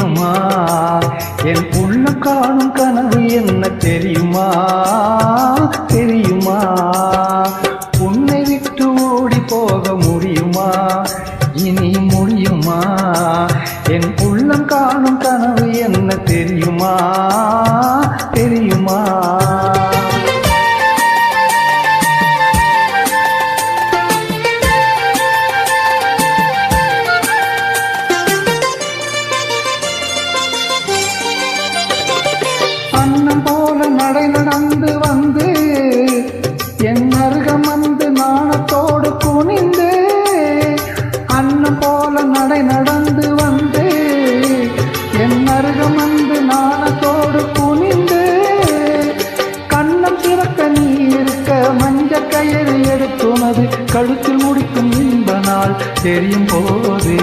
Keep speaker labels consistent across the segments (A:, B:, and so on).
A: முடியுமா? என் உள்ள காணும் கனவு என்ன தெரியுமா? தெரியுமா? உன்னை விட்டு ஓடி போக முடியுமா? இனி முடியுமா? என் உள்ளம் காணும் கனவு என்ன தெரியுமா? தெரியுமா? அன்னம் போல நடை நடந்து வந்து என் அருகம் வந்து நாணத்தோடு குனிந்து, அன்னம் போல நடை நடந்து வந்து என் அருகம் வந்து நாணத்தோடு குனிந்து, கண்ணம் திறக்க நீ இருக்க மஞ்ச கயிறு எடுத்துனது கழுத்தில் முடிக்கும் இன்ப நாள் தெரியும் போது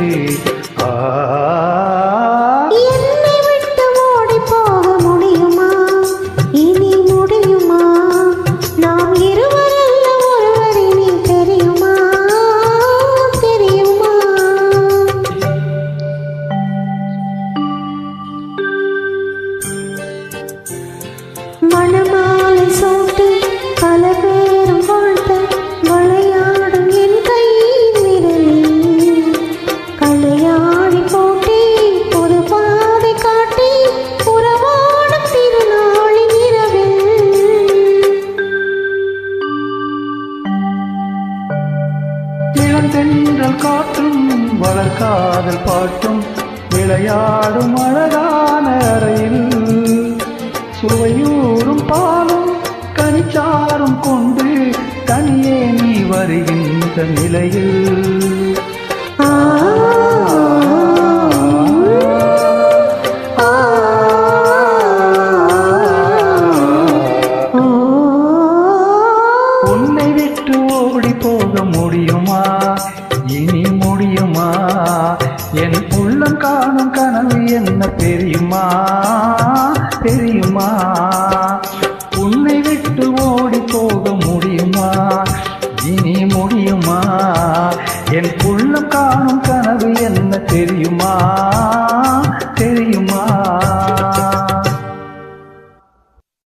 B: மணமாலை சோட்டு பல பேரும் வாழ்த்த விளையாடும் என் கை விரலில் கலையாடி போட்டி ஒரு பாதை காட்டி உறவாடும் திருநாளின் இரவில்
A: இளந்தென்றல் காற்றும் வளர்காதல் பாட்டும் விளையாடும் அழகான அறையில் சுவையூறும் பாலும் கனிச்சாரும் கொண்டு தனியே நீ வருகின்ற நிலையில் உன்னை விட்டு ஓடி போக முடியுமா? இனி முடியுமா? என் உள்ளம் காணும் கனவு என்ன தெரியுமா? தெரியுமா? உன்னை விட்டு ஓடி போக